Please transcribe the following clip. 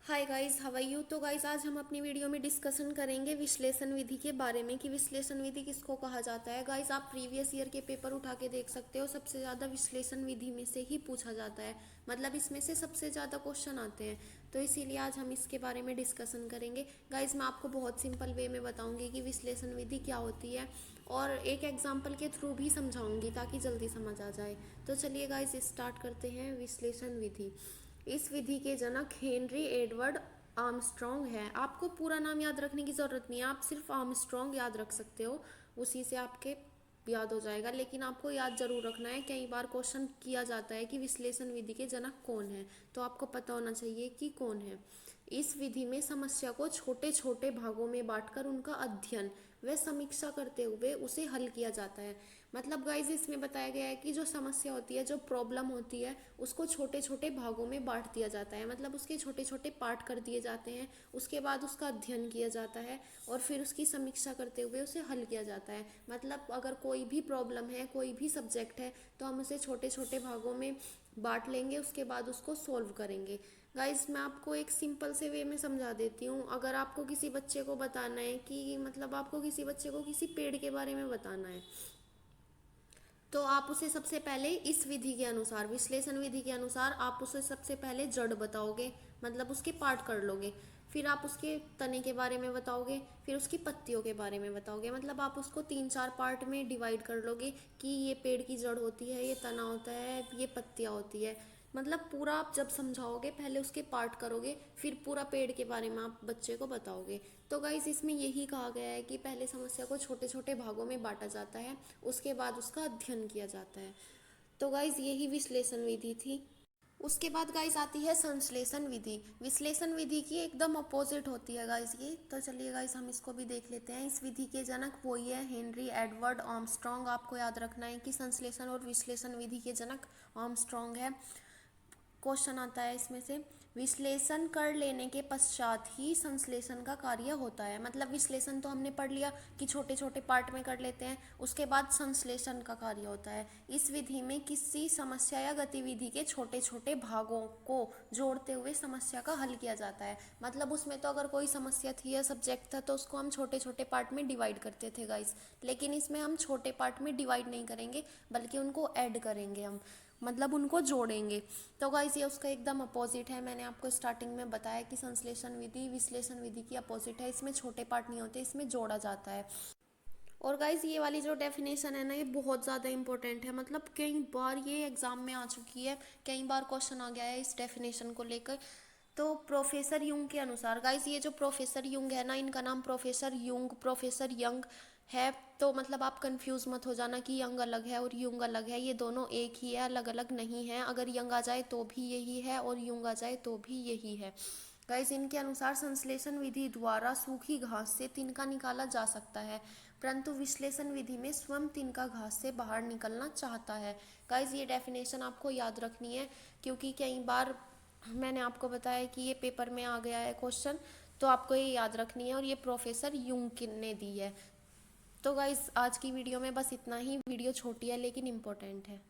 Hi guys, how are you. तो guys आज हम अपनी वीडियो में डिस्कशन करेंगे विश्लेषण विधि के बारे में कि विश्लेषण विधि किसको कहा जाता है। गाइस आप प्रीवियस ईयर के पेपर उठा के देख सकते हो, सबसे ज़्यादा विश्लेषण विधि में से ही पूछा जाता है। मतलब इसमें से सबसे ज़्यादा क्वेश्चन आते हैं, तो इसीलिए आज हम इसके बारे में डिस्कशन करेंगे। गाइस मैं आपको बहुत सिंपल वे में बताऊंगी कि विश्लेषण विधि क्या होती है और एक एग्जाम्पल के थ्रू भी समझाऊंगी ताकि जल्दी समझ आ जाए। तो चलिए गाइस स्टार्ट करते हैं विश्लेषण विधि। इस विधि के जनक हेनरी एडवर्ड आर्मस्ट्रॉन्ग है। आपको पूरा नाम याद रखने की ज़रूरत नहीं है, आप सिर्फ आर्मस्ट्रॉन्ग याद रख सकते हो, उसी से आपके याद हो जाएगा। लेकिन आपको याद जरूर रखना है, कई बार क्वेश्चन किया जाता है कि विश्लेषण विधि के जनक कौन है, तो आपको पता होना चाहिए कि कौन है। इस विधि में समस्या को छोटे छोटे भागों में बांटकर उनका अध्ययन व समीक्षा करते हुए उसे हल किया जाता है। मतलब गाइज इसमें बताया गया है कि जो समस्या होती है, जो प्रॉब्लम होती है, उसको छोटे छोटे भागों में बांट दिया जाता है। मतलब उसके छोटे छोटे पार्ट कर दिए जाते हैं, उसके बाद उसका अध्ययन किया जाता है और फिर उसकी समीक्षा करते हुए उसे हल किया जाता है। मतलब अगर कोई भी प्रॉब्लम है, कोई भी सब्जेक्ट है, तो हम उसे छोटे छोटे भागों में बांट लेंगे, उसके बाद उसको सोल्व करेंगे। गाइज मैं आपको एक सिंपल से वे में समझा देती हूँ। अगर आपको किसी बच्चे को बताना है कि मतलब आपको किसी बच्चे को किसी पेड़ के बारे में बताना है, तो आप उसे सबसे पहले इस विधि के अनुसार, विश्लेषण विधि के अनुसार आप उसे सबसे पहले जड़ बताओगे, मतलब उसके पार्ट कर लोगे। फिर आप उसके तने के बारे में बताओगे, फिर उसकी पत्तियों के बारे में बताओगे। मतलब आप उसको 3-4 पार्ट में डिवाइड कर लोगे कि ये पेड़ की जड़ होती है, ये तना होता है, ये पत्तियाँ होती है। मतलब पूरा आप जब समझाओगे पहले उसके पार्ट करोगे, फिर पूरा पेड़ के बारे में आप बच्चे को बताओगे। तो गाइस इसमें यही कहा गया है कि पहले समस्या को छोटे छोटे भागों में बांटा जाता है, उसके बाद उसका अध्ययन किया जाता है। तो गाइस यही विश्लेषण विधि थी। उसके बाद गाइस आती है संश्लेषण विधि। विश्लेषण विधि की एकदम अपोजिट होती है गाइस ये। तो चलिए गाइस हम इसको भी देख लेते हैं। इस विधि के जनक वही है हेनरी एडवर्ड आर्मस्ट्रॉन्ग। आपको याद रखना है कि संश्लेषण और विश्लेषण विधि के जनक आर्मस्ट्रॉन्ग है। क्वेश्चन आता है इसमें से, विश्लेषण कर लेने के पश्चात ही संश्लेषण का कार्य होता है। मतलब विश्लेषण तो हमने पढ़ लिया कि छोटे छोटे पार्ट में कर लेते हैं, उसके बाद संश्लेषण का कार्य होता है। इस विधि में किसी समस्या या गतिविधि के छोटे छोटे भागों को जोड़ते हुए समस्या का हल किया जाता है। मतलब उसमें तो अगर कोई समस्या थी या सब्जेक्ट था तो उसको हम छोटे छोटे पार्ट में डिवाइड करते थे गाइस, लेकिन इसमें हम छोटे पार्ट में डिवाइड नहीं करेंगे, बल्कि उनको ऐड करेंगे हम, मतलब उनको जोड़ेंगे। तो गाइस ये उसका एकदम अपोजिट है। मैंने आपको स्टार्टिंग में बताया कि संश्लेषण विधि विश्लेषण विधि की अपोजिट है, इसमें छोटे पार्ट नहीं होते, इसमें जोड़ा जाता है। और गाइज ये वाली जो डेफिनेशन है ना, ये बहुत ज़्यादा इंपॉर्टेंट है। मतलब कई बार ये एग्जाम में आ चुकी है, कई बार क्वेश्चन आ गया है इस डेफिनेशन को लेकर। तो प्रोफेसर युंग के अनुसार, गाइज ये जो प्रोफेसर युंग है ना, इनका नाम प्रोफेसर युंग, प्रोफेसर यंग है। तो मतलब आप कंफ्यूज मत हो जाना कि यंग अलग है और युंग अलग है, ये दोनों एक ही है, अलग अलग नहीं है। अगर यंग आ जाए तो भी यही है और युंग आ जाए तो भी यही है। गाइस इनके अनुसार संश्लेषण विधि द्वारा सूखी घास से तिनका निकाला जा सकता है, परंतु विश्लेषण विधि में स्वयं तिनका घास से बाहर निकलना चाहता है। गाइस ये डेफिनेशन आपको याद रखनी है, क्योंकि कई बार मैंने आपको बताया कि ये पेपर में आ गया है क्वेश्चन, तो आपको ये याद रखनी है। और ये प्रोफेसर युंग ने दी है। तो गाइस आज की वीडियो में बस इतना ही। वीडियो छोटी है लेकिन इम्पोर्टेंट है।